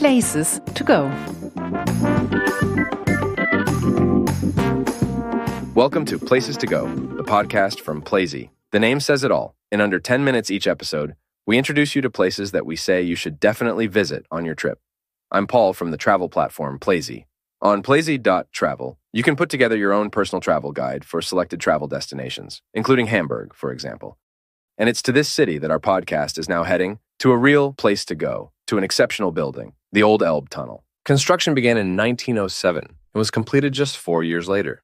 places to go. Welcome to Places to Go, the podcast from Plazy. The name says it all. In under 10 minutes each episode, we introduce you to places that we say you should definitely visit on your trip. I'm Paul from the travel platform Plazy. On plazy.travel, you can put together your own personal travel guide for selected travel destinations, including Hamburg, for example. And it's to this city that our podcast is now heading, to a real place to go, to an exceptional building, the Old Elbe Tunnel. Construction began in 1907 and was completed just 4 years later.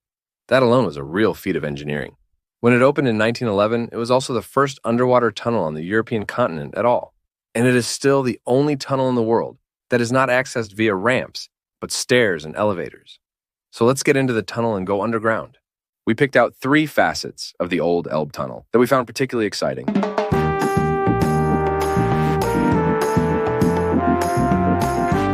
That alone was a real feat of engineering. When it opened in 1911, it was also the first underwater tunnel on the European continent at all. And it is still the only tunnel in the world that is not accessed via ramps, but stairs and elevators. So let's get into the tunnel and go underground. We picked out 3 facets of the Old Elbe Tunnel that we found particularly exciting.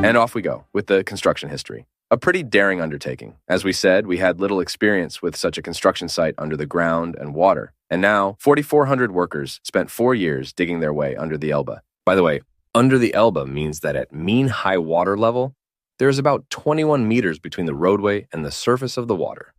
And off we go with the construction history. A pretty daring undertaking. As we said, we had little experience with such a construction site under the ground and water. And now, 4,400 workers spent 4 years digging their way under the Elbe. By the way, under the Elbe means that at mean high water level, there is about 21 meters between the roadway and the surface of the water.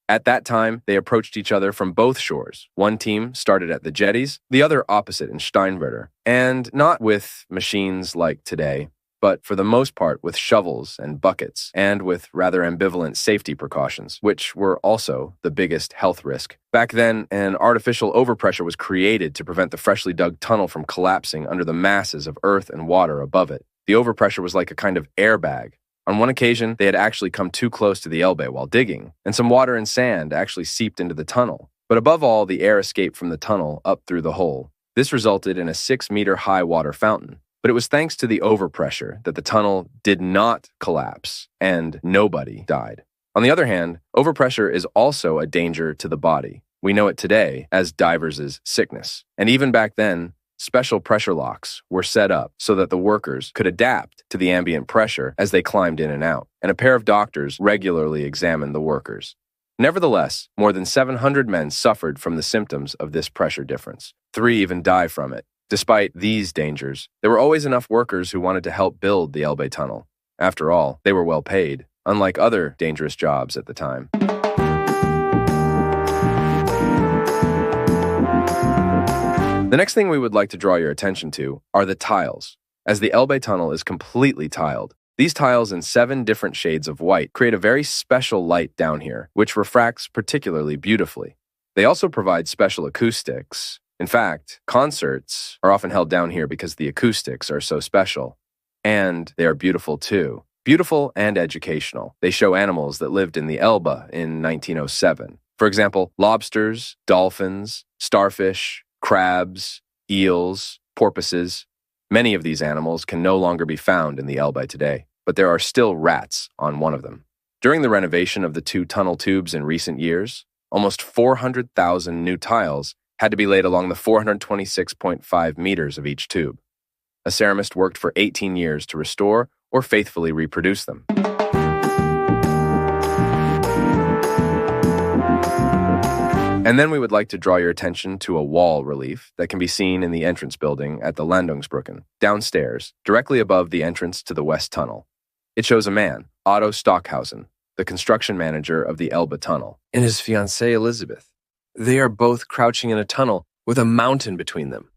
At that time, they approached each other from both shores. One team started at the jetties, the other opposite in Steinwerder, and not with machines like today, but for the most part with shovels and buckets, and with rather ambivalent safety precautions, which were also the biggest health risk. Back then, an artificial overpressure was created to prevent the freshly dug tunnel from collapsing under the masses of earth and water above it. The overpressure was like a kind of airbag. On one occasion, they had actually come too close to the Elbe while digging, and some water and sand actually seeped into the tunnel. But above all, the air escaped from the tunnel up through the hole. This resulted in a 6-meter-high water fountain. But it was thanks to the overpressure that the tunnel did not collapse and nobody died. On the other hand, overpressure is also a danger to the body. We know it today as divers' sickness. And even back then, special pressure locks were set up so that the workers could adapt to the ambient pressure as they climbed in and out. And a pair of doctors regularly examined the workers. Nevertheless, more than 700 men suffered from the symptoms of this pressure difference. 3 even died from it. Despite these dangers, there were always enough workers who wanted to help build the Elbe Tunnel. After all, they were well paid, unlike other dangerous jobs at the time. The next thing we would like to draw your attention to are the tiles. As the Elbe Tunnel is completely tiled, these tiles in 7 different shades of white create a very special light down here, which refracts particularly beautifully. They also provide special acoustics. In fact, concerts are often held down here because the acoustics are so special. And they are beautiful too. Beautiful and educational. They show animals that lived in the Elbe in 1907. For example, lobsters, dolphins, starfish, crabs, eels, porpoises. Many of these animals can no longer be found in the Elbe today, but there are still rats on one of them. During the renovation of the 2 tunnel tubes in recent years, almost 400,000 new tiles had to be laid along the 426.5 meters of each tube. A ceramist worked for 18 years to restore or faithfully reproduce them. And then we would like to draw your attention to a wall relief that can be seen in the entrance building at the Landungsbrücken, downstairs, directly above the entrance to the West Tunnel. It shows a man, Otto Stockhausen, the construction manager of the Elbe Tunnel, and his fiancée Elisabeth. They are both crouching in a tunnel with a mountain between them,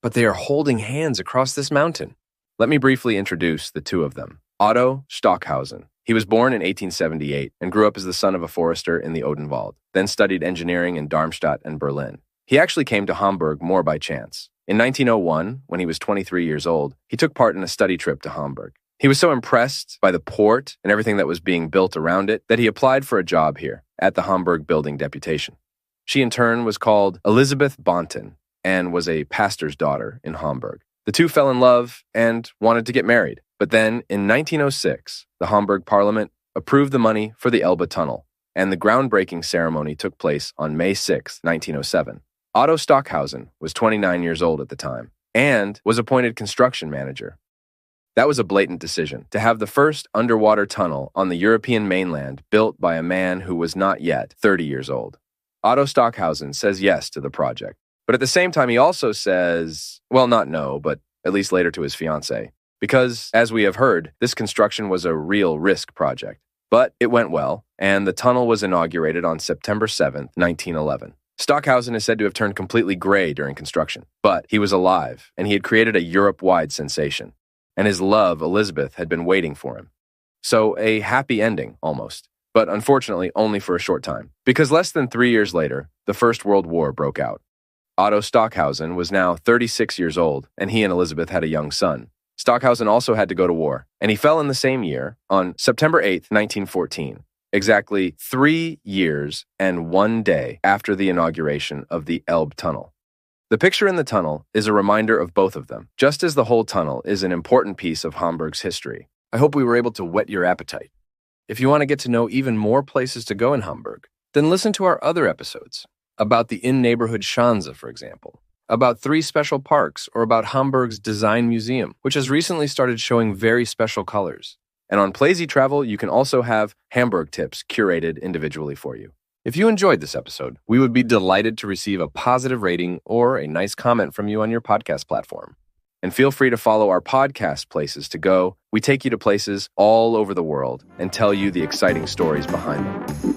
but they are holding hands across this mountain. Let me briefly introduce the 2 of them. Otto Stockhausen. He was born in 1878 and grew up as the son of a forester in the Odenwald, then studied engineering in Darmstadt and Berlin. He actually came to Hamburg more by chance. In 1901, when he was 23 years old, he took part in a study trip to Hamburg. He was so impressed by the port and everything that was being built around it that he applied for a job here at the Hamburg Building Deputation. She, in turn, was called Elisabeth Bonten and was a pastor's daughter in Hamburg. The 2 fell in love and wanted to get married. But then, in 1906, the Hamburg Parliament approved the money for the Elbe Tunnel, and the groundbreaking ceremony took place on May 6, 1907. Otto Stockhausen was 29 years old at the time and was appointed construction manager. That was a blatant decision, to have the first underwater tunnel on the European mainland built by a man who was not yet 30 years old. Otto Stockhausen says yes to the project. But at the same time, he also says, well, not no, but at least later to his fiancée, because, as we have heard, this construction was a real risk project. But it went well, and the tunnel was inaugurated on September 7th, 1911. Stockhausen is said to have turned completely gray during construction, but he was alive, and he had created a Europe-wide sensation. And his love, Elizabeth, had been waiting for him. So a happy ending, almost. But unfortunately, only for a short time. Because less than 3 years later, the First World War broke out. Otto Stockhausen was now 36 years old, and he and Elizabeth had a young son. Stockhausen also had to go to war, and he fell in the same year, on September 8th, 1914, exactly 3 years and 1 day after the inauguration of the Elbe Tunnel. The picture in the tunnel is a reminder of both of them, just as the whole tunnel is an important piece of Hamburg's history. I hope we were able to whet your appetite. If you want to get to know even more places to go in Hamburg, then listen to our other episodes about the in-neighborhood Schanze, for example, about 3 special parks, or about Hamburg's Design Museum, which has recently started showing very special colors. And on Plazy Travel, you can also have Hamburg tips curated individually for you. If you enjoyed this episode, we would be delighted to receive a positive rating or a nice comment from you on your podcast platform. And feel free to follow our podcast, Places to Go. We take you to places all over the world and tell you the exciting stories behind them.